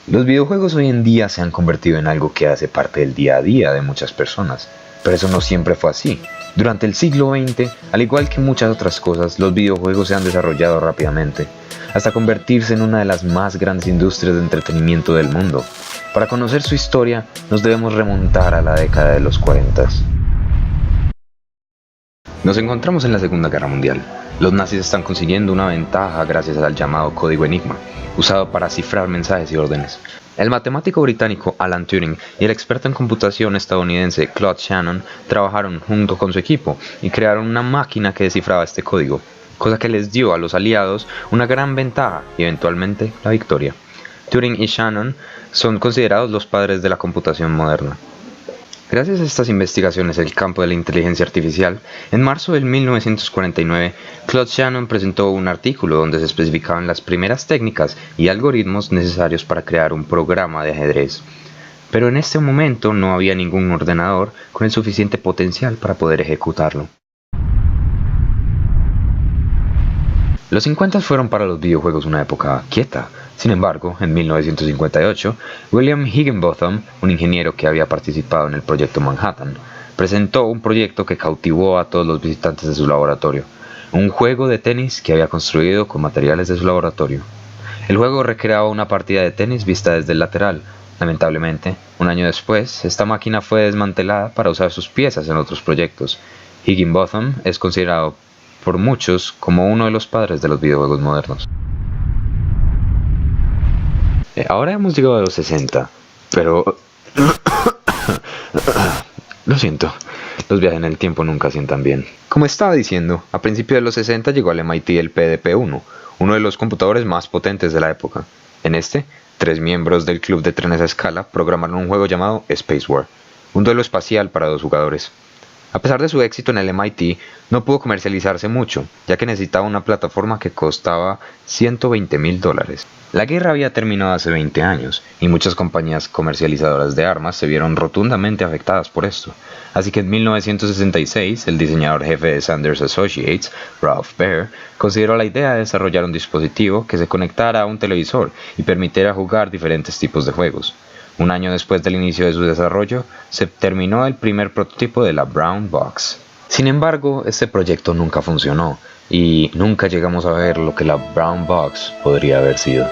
Los videojuegos hoy en día se han convertido en algo que hace parte del día a día de muchas personas, pero eso no siempre fue así. Durante el siglo XX, al igual que muchas otras cosas, los videojuegos se han desarrollado rápidamente, hasta convertirse en una de las más grandes industrias de entretenimiento del mundo. Para conocer su historia, nos debemos remontar a la década de los 40. Nos encontramos en la Segunda Guerra Mundial. Los nazis están consiguiendo una ventaja gracias al llamado Código Enigma, usado para cifrar mensajes y órdenes. El matemático británico Alan Turing y el experto en computación estadounidense Claude Shannon trabajaron junto con su equipo y crearon una máquina que descifraba este código, cosa que les dio a los aliados una gran ventaja y eventualmente la victoria. Turing y Shannon son considerados los padres de la computación moderna. Gracias a estas investigaciones en el campo de la inteligencia artificial, en marzo de 1949, Claude Shannon presentó un artículo donde se especificaban las primeras técnicas y algoritmos necesarios para crear un programa de ajedrez. Pero en este momento no había ningún ordenador con el suficiente potencial para poder ejecutarlo. Los 50 fueron para los videojuegos una época quieta. Sin embargo, en 1958, William Higginbotham, un ingeniero que había participado en el proyecto Manhattan, presentó un proyecto que cautivó a todos los visitantes de su laboratorio, un juego de tenis que había construido con materiales de su laboratorio. El juego recreaba una partida de tenis vista desde el lateral. Lamentablemente, un año después, esta máquina fue desmantelada para usar sus piezas en otros proyectos. Higginbotham es considerado por muchos como uno de los padres de los videojuegos modernos. Ahora hemos llegado a los 60, pero... Lo siento, los viajes en el tiempo nunca sientan bien. Como estaba diciendo, a principios de los 60 llegó al MIT el PDP-1, uno de los computadores más potentes de la época. En este, 3 miembros del club de trenes a escala programaron un juego llamado Space War, un duelo espacial para 2 jugadores. A pesar de su éxito en el MIT, no pudo comercializarse mucho, ya que necesitaba una plataforma que costaba $120,000. La guerra había terminado hace 20 años, y muchas compañías comercializadoras de armas se vieron rotundamente afectadas por esto. Así que en 1966, el diseñador jefe de Sanders Associates, Ralph Baer, consideró la idea de desarrollar un dispositivo que se conectara a un televisor y permitiera jugar diferentes tipos de juegos. Un año después del inicio de su desarrollo, se terminó el primer prototipo de la Brown Box. Sin embargo, este proyecto nunca funcionó, y nunca llegamos a ver lo que la Brown Box podría haber sido.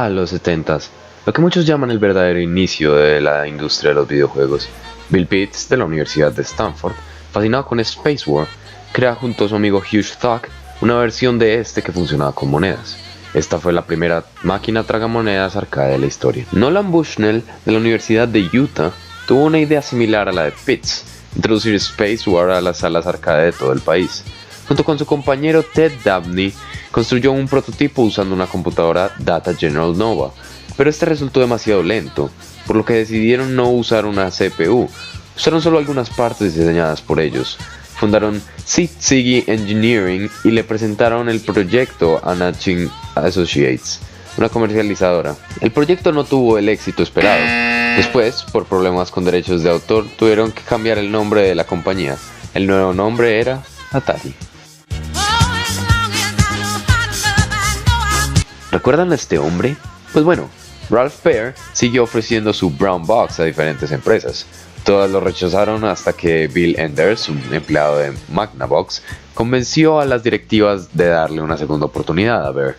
Los 70s, lo que muchos llaman el verdadero inicio de la industria de los videojuegos. Bill Pitts, de la Universidad de Stanford, fascinado con Space War, crea junto a su amigo Hugh Thug una versión de este que funcionaba con monedas. Esta fue la primera máquina tragamonedas arcade de la historia. Nolan Bushnell, de la Universidad de Utah, tuvo una idea similar a la de Pitts, introducir Space War a las salas arcade de todo el país. Junto con su compañero Ted Dabney, construyó un prototipo usando una computadora Data General Nova, pero este resultó demasiado lento, por lo que decidieron no usar una CPU. Usaron solo algunas partes diseñadas por ellos. Fundaron Syzygy Engineering y le presentaron el proyecto a Naching Associates, una comercializadora. El proyecto no tuvo el éxito esperado. Después, por problemas con derechos de autor, tuvieron que cambiar el nombre de la compañía. El nuevo nombre era Atari. ¿Recuerdan a este hombre? Pues bueno, Ralph Baer siguió ofreciendo su Brown Box a diferentes empresas. Todas lo rechazaron hasta que Bill Enders, un empleado de Magnavox, convenció a las directivas de darle una segunda oportunidad a Baer.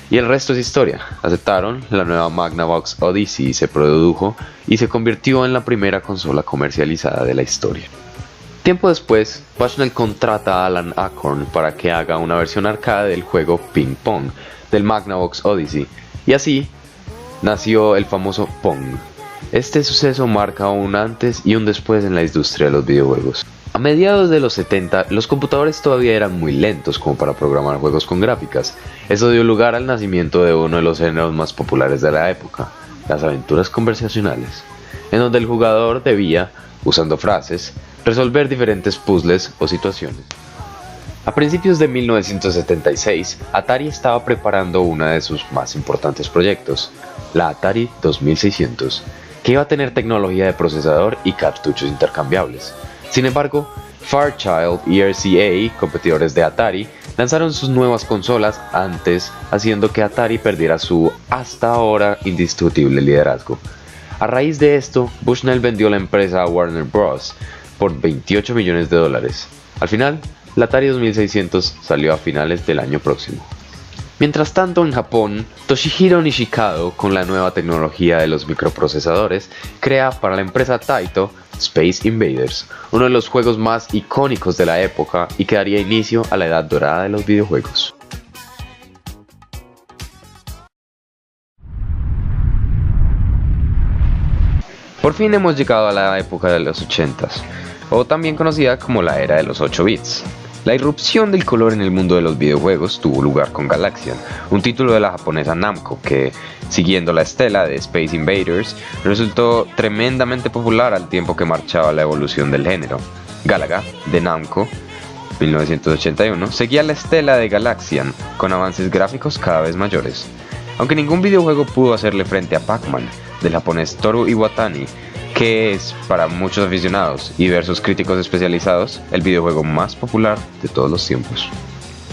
Y el resto es historia. Aceptaron, la nueva Magnavox Odyssey se produjo y se convirtió en la primera consola comercializada de la historia. Tiempo después, Bushnell contrata a Alan Acorn para que haga una versión arcade del juego Ping Pong del Magnavox Odyssey, y así nació el famoso Pong. Este suceso marca un antes y un después en la industria de los videojuegos. A mediados de los 70, los computadores todavía eran muy lentos como para programar juegos con gráficas. Eso dio lugar al nacimiento de uno de los géneros más populares de la época, las aventuras conversacionales, en donde el jugador debía, usando frases, resolver diferentes puzzles o situaciones. A principios de 1976, Atari estaba preparando uno de sus más importantes proyectos, la Atari 2600, que iba a tener tecnología de procesador y cartuchos intercambiables. Sin embargo, Fairchild y RCA, competidores de Atari, lanzaron sus nuevas consolas antes, haciendo que Atari perdiera su hasta ahora indiscutible liderazgo. A raíz de esto, Bushnell vendió la empresa a Warner Bros. Por $28 millones. Al final, la Atari 2600 salió a finales del año próximo. Mientras tanto, en Japón, Toshihiro Nishikado, con la nueva tecnología de los microprocesadores, crea para la empresa Taito Space Invaders, uno de los juegos más icónicos de la época y que daría inicio a la edad dorada de los videojuegos. Por fin hemos llegado a la época de los 80s, o también conocida como la era de los 8 bits. La irrupción del color en el mundo de los videojuegos tuvo lugar con Galaxian, un título de la japonesa Namco que, siguiendo la estela de Space Invaders, resultó tremendamente popular al tiempo que marchaba la evolución del género. Galaga, de Namco, 1981, seguía la estela de Galaxian, con avances gráficos cada vez mayores. Aunque ningún videojuego pudo hacerle frente a Pac-Man, del japonés Toru Iwatani, que es, para muchos aficionados y diversos críticos especializados, el videojuego más popular de todos los tiempos.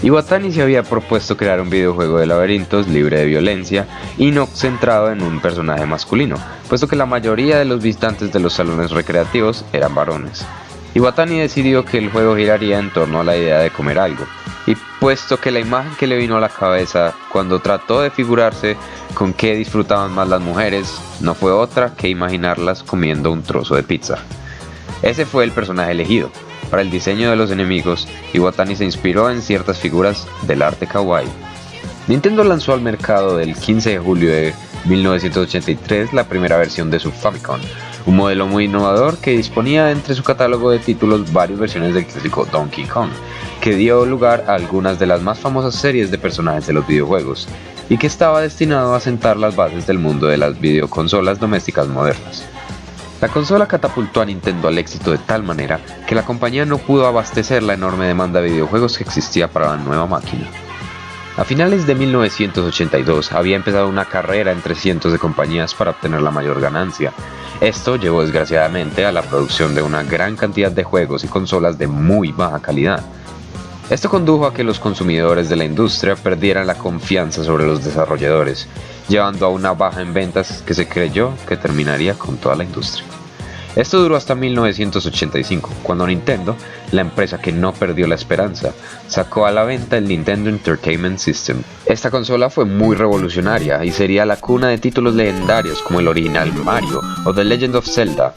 Iwatani se había propuesto crear un videojuego de laberintos libre de violencia y no centrado en un personaje masculino, puesto que la mayoría de los visitantes de los salones recreativos eran varones. Iwatani decidió que el juego giraría en torno a la idea de comer algo, y puesto que la imagen que le vino a la cabeza cuando trató de figurarse con qué disfrutaban más las mujeres no fue otra que imaginarlas comiendo un trozo de pizza. Ese fue el personaje elegido. Para el diseño de los enemigos, Iwatani se inspiró en ciertas figuras del arte kawaii. Nintendo lanzó al mercado el 15 de julio de 1983 la primera versión de su Famicom, un modelo muy innovador que disponía entre su catálogo de títulos varias versiones del clásico Donkey Kong, que dio lugar a algunas de las más famosas series de personajes de los videojuegos, y que estaba destinado a sentar las bases del mundo de las videoconsolas domésticas modernas. La consola catapultó a Nintendo al éxito de tal manera que la compañía no pudo abastecer la enorme demanda de videojuegos que existía para la nueva máquina. A finales de 1982 había empezado una carrera entre cientos de compañías para obtener la mayor ganancia. Esto llevó desgraciadamente a la producción de una gran cantidad de juegos y consolas de muy baja calidad. Esto condujo a que los consumidores de la industria perdieran la confianza sobre los desarrolladores, llevando a una baja en ventas que se creyó que terminaría con toda la industria. Esto duró hasta 1985, cuando Nintendo, la empresa que no perdió la esperanza, sacó a la venta el Nintendo Entertainment System. Esta consola fue muy revolucionaria y sería la cuna de títulos legendarios como el original Mario o The Legend of Zelda.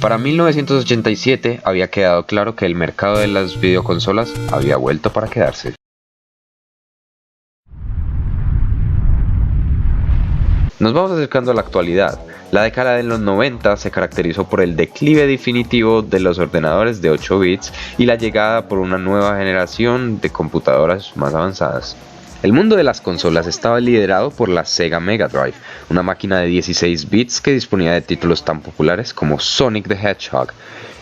Para 1987 había quedado claro que el mercado de las videoconsolas había vuelto para quedarse. Nos vamos acercando a la actualidad. La década de los 90 se caracterizó por el declive definitivo de los ordenadores de 8 bits y la llegada por una nueva generación de computadoras más avanzadas. El mundo de las consolas estaba liderado por la Sega Mega Drive, una máquina de 16 bits que disponía de títulos tan populares como Sonic the Hedgehog.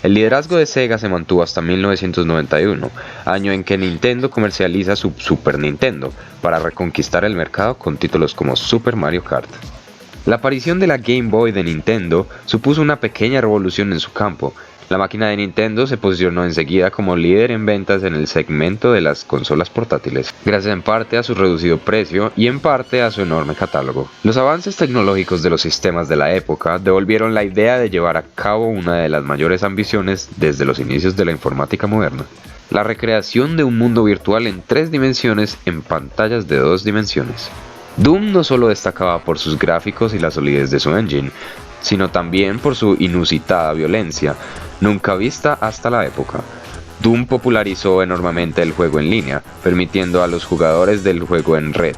El liderazgo de Sega se mantuvo hasta 1991, año en que Nintendo comercializa su Super Nintendo para reconquistar el mercado con títulos como Super Mario Kart. La aparición de la Game Boy de Nintendo supuso una pequeña revolución en su campo. La máquina de Nintendo se posicionó enseguida como líder en ventas en el segmento de las consolas portátiles, gracias en parte a su reducido precio y en parte a su enorme catálogo. Los avances tecnológicos de los sistemas de la época devolvieron la idea de llevar a cabo una de las mayores ambiciones desde los inicios de la informática moderna: la recreación de un mundo virtual en 3 dimensiones en pantallas de 2 dimensiones. Doom no solo destacaba por sus gráficos y la solidez de su engine, sino también por su inusitada violencia, nunca vista hasta la época. Doom popularizó enormemente el juego en línea, permitiendo a los jugadores del juego en red,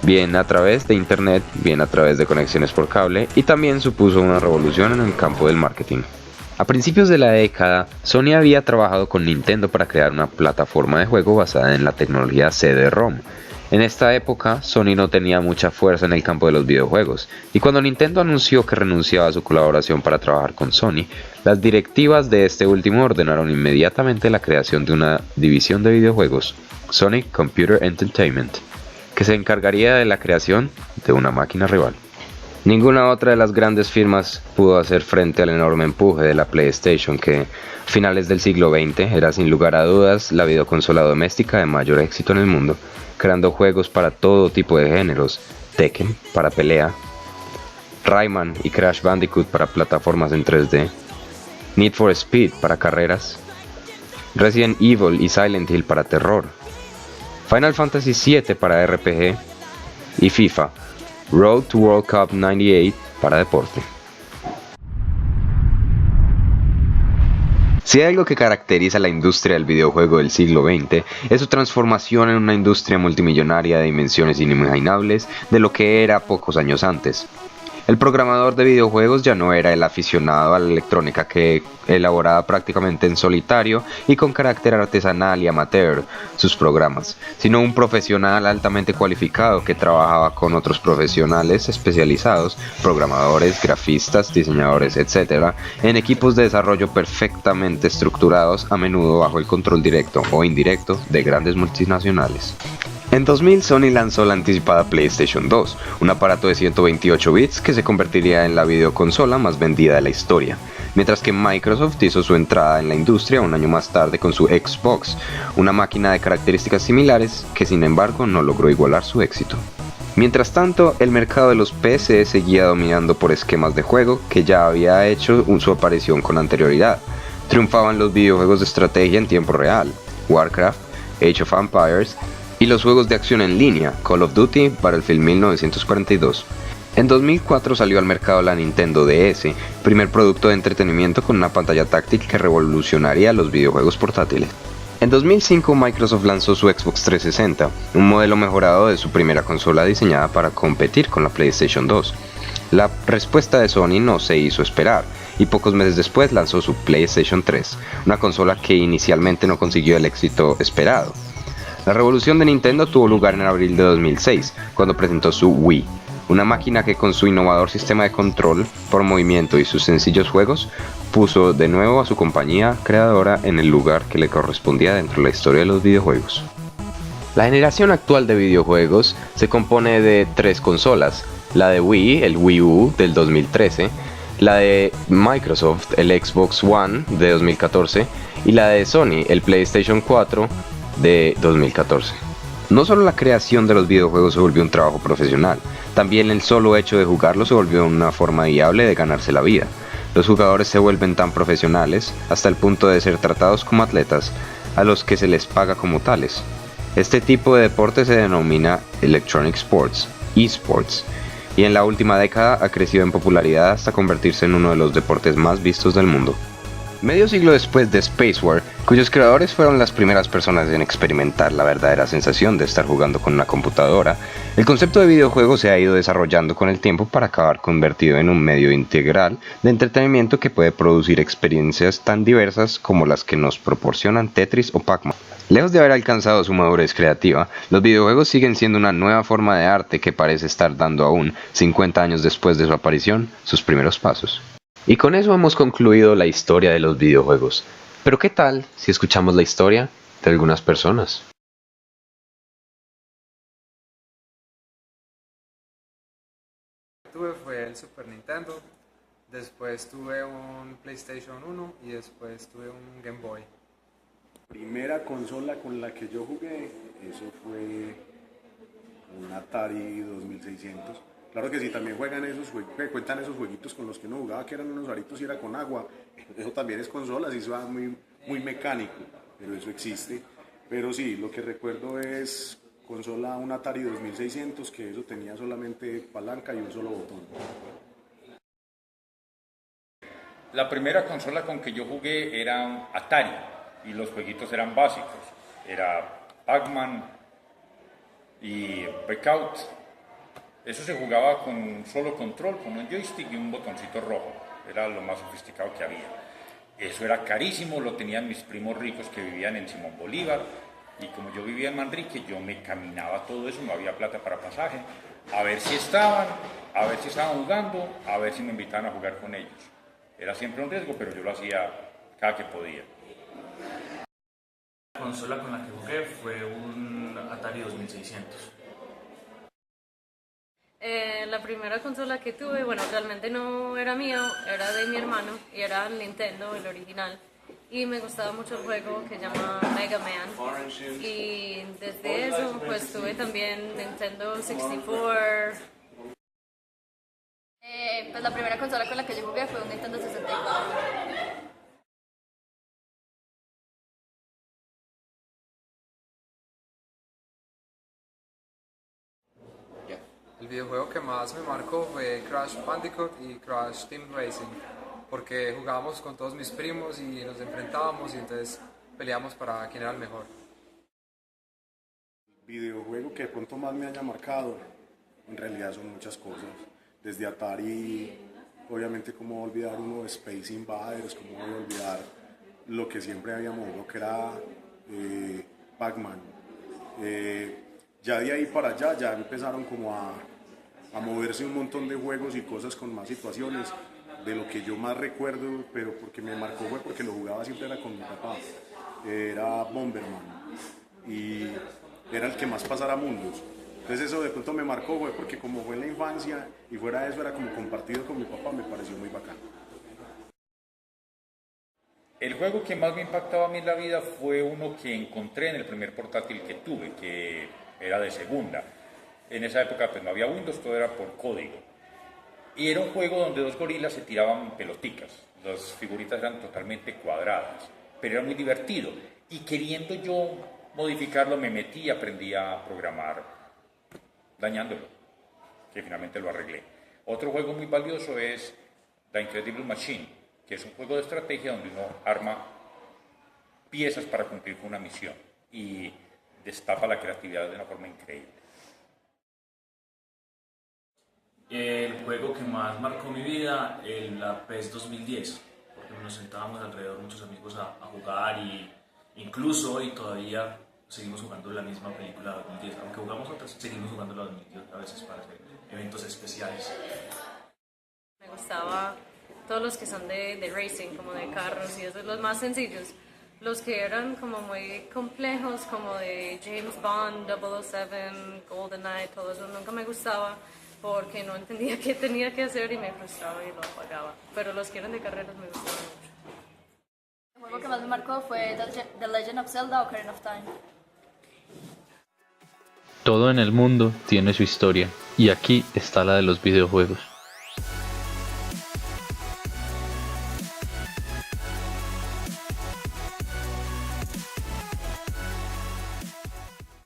bien a través de internet, bien a través de conexiones por cable, y también supuso una revolución en el campo del marketing. A principios de la década, Sony había trabajado con Nintendo para crear una plataforma de juego basada en la tecnología CD-ROM. En esta época, Sony no tenía mucha fuerza en el campo de los videojuegos, y cuando Nintendo anunció que renunciaba a su colaboración para trabajar con Sony, las directivas de este último ordenaron inmediatamente la creación de una división de videojuegos, Sony Computer Entertainment, que se encargaría de la creación de una máquina rival. Ninguna otra de las grandes firmas pudo hacer frente al enorme empuje de la PlayStation, que a finales del siglo XX era sin lugar a dudas la videoconsola doméstica de mayor éxito en el mundo, creando juegos para todo tipo de géneros: Tekken para pelea, Rayman y Crash Bandicoot para plataformas en 3D, Need for Speed para carreras, Resident Evil y Silent Hill para terror, Final Fantasy VII para RPG y FIFA Road to World Cup 98 para deporte. Si hay algo que caracteriza la industria del videojuego del siglo XX, es su transformación en una industria multimillonaria de dimensiones inimaginables de lo que era pocos años antes. El programador de videojuegos ya no era el aficionado a la electrónica que elaboraba prácticamente en solitario y con carácter artesanal y amateur sus programas, sino un profesional altamente cualificado que trabajaba con otros profesionales especializados, programadores, grafistas, diseñadores, etc., en equipos de desarrollo perfectamente estructurados, a menudo bajo el control directo o indirecto de grandes multinacionales. En 2000, Sony lanzó la anticipada PlayStation 2, un aparato de 128 bits que se convertiría en la videoconsola más vendida de la historia, mientras que Microsoft hizo su entrada en la industria un año más tarde con su Xbox, una máquina de características similares que sin embargo no logró igualar su éxito. Mientras tanto, el mercado de los PC seguía dominando por esquemas de juego que ya había hecho su aparición con anterioridad. Triunfaban los videojuegos de estrategia en tiempo real, Warcraft, Age of Empires, y los juegos de acción en línea, Call of Duty, Battlefield 1942. En 2004 salió al mercado la Nintendo DS, primer producto de entretenimiento con una pantalla táctil que revolucionaría los videojuegos portátiles. En 2005 Microsoft lanzó su Xbox 360, un modelo mejorado de su primera consola diseñada para competir con la PlayStation 2. La respuesta de Sony no se hizo esperar, y pocos meses después lanzó su PlayStation 3, una consola que inicialmente no consiguió el éxito esperado. La revolución de Nintendo tuvo lugar en abril de 2006, cuando presentó su Wii, una máquina que con su innovador sistema de control por movimiento y sus sencillos juegos, puso de nuevo a su compañía creadora en el lugar que le correspondía dentro de la historia de los videojuegos. La generación actual de videojuegos se compone de 3 consolas: la de Wii, el Wii U del 2013, la de Microsoft, el Xbox One de 2014, y la de Sony, el PlayStation 4 de 2014. No solo la creación de los videojuegos se volvió un trabajo profesional, también el solo hecho de jugarlos se volvió una forma viable de ganarse la vida. Los jugadores se vuelven tan profesionales hasta el punto de ser tratados como atletas, a los que se les paga como tales. Este tipo de deporte se denomina Electronic Sports, eSports, y en la última década ha crecido en popularidad hasta convertirse en uno de los deportes más vistos del mundo. Medio siglo después de Spacewar, cuyos creadores fueron las primeras personas en experimentar la verdadera sensación de estar jugando con una computadora, el concepto de videojuego se ha ido desarrollando con el tiempo para acabar convertido en un medio integral de entretenimiento que puede producir experiencias tan diversas como las que nos proporcionan Tetris o Pac-Man. Lejos de haber alcanzado su madurez creativa, los videojuegos siguen siendo una nueva forma de arte que parece estar dando aún, 50 años después de su aparición, sus primeros pasos. Y con eso hemos concluido la historia de los videojuegos. Pero ¿qué tal si escuchamos la historia de algunas personas? Tuve fue el Super Nintendo, después tuve un PlayStation 1 y después tuve un Game Boy. Primera consola con la que yo jugué, eso fue un Atari 2600. Claro que sí, también juegan cuentan esos jueguitos con los que uno jugaba, que eran unos aritos y era con agua. Eso también es consola, sí, eso va muy mecánico, pero eso existe. Pero sí, lo que recuerdo es consola, un Atari 2600, que eso tenía solamente palanca y un solo botón. La primera consola con que yo jugué era un Atari y los jueguitos eran básicos. Era Pac-Man y Breakout. Eso se jugaba con un solo control, con un joystick y un botoncito rojo. Era lo más sofisticado que había. Eso era carísimo, lo tenían mis primos ricos que vivían en Simón Bolívar. Y como yo vivía en Manrique, yo me caminaba todo eso, no había plata para pasaje. A ver si estaban jugando, a ver si me invitaban a jugar con ellos. Era siempre un riesgo, pero yo lo hacía cada que podía. La consola con la que jugué fue un Atari 2600. La primera consola que tuve, bueno, realmente no era mío, era de mi hermano y era el Nintendo, el original. Y me gustaba mucho el juego que se llama Mega Man. Y desde eso, pues tuve también Nintendo 64. Pues la primera consola con la que yo jugué fue un Nintendo 64. El videojuego que más me marcó fue Crash Bandicoot y Crash Team Racing, porque jugábamos con todos mis primos y nos enfrentábamos y entonces peleábamos para quién era el mejor. El videojuego que de pronto más me haya marcado, en realidad son muchas cosas. Desde Atari, obviamente cómo olvidar uno de Space Invaders, cómo voy a olvidar lo que siempre habíamos jugado, que era Pac-Man. Ya de ahí para allá ya empezaron como a moverse un montón de juegos y cosas con más situaciones. De lo que yo más recuerdo, pero porque me marcó fue porque lo jugaba siempre era con mi papá, era Bomberman y era el que más pasara mundos. Entonces eso de pronto me marcó fue porque como fue en la infancia y fuera de eso era como compartido con mi papá, me pareció muy bacán. El juego que más me impactaba a mí en la vida fue uno que encontré en el primer portátil que tuve, que era de segunda. En esa época pues no había Windows, todo era por código. Y era un juego donde dos gorilas se tiraban peloticas. Las figuritas eran totalmente cuadradas, pero era muy divertido. Y queriendo yo modificarlo, me metí y aprendí a programar dañándolo, que finalmente lo arreglé. Otro juego muy valioso es The Incredible Machine, que es un juego de estrategia donde uno arma piezas para cumplir con una misión y destapa la creatividad de una forma increíble. El juego que más marcó mi vida, la PES 2010, porque nos sentábamos alrededor muchos amigos a jugar y incluso hoy todavía seguimos jugando la misma película 2010, aunque jugamos otras, seguimos jugando la 2010 a veces para hacer eventos especiales. Me gustaba todos los que son de racing, como de carros y esos, los más sencillos. Los que eran como muy complejos, como de James Bond, 007, GoldenEye, todo eso nunca me gustaba porque no entendía qué tenía que hacer y me frustraba y lo apagaba. Pero los que eran de carreras me gustaban mucho. El juego que más me marcó fue The Legend of Zelda o Ocarina of Time. Todo en el mundo tiene su historia, y aquí está la de los videojuegos.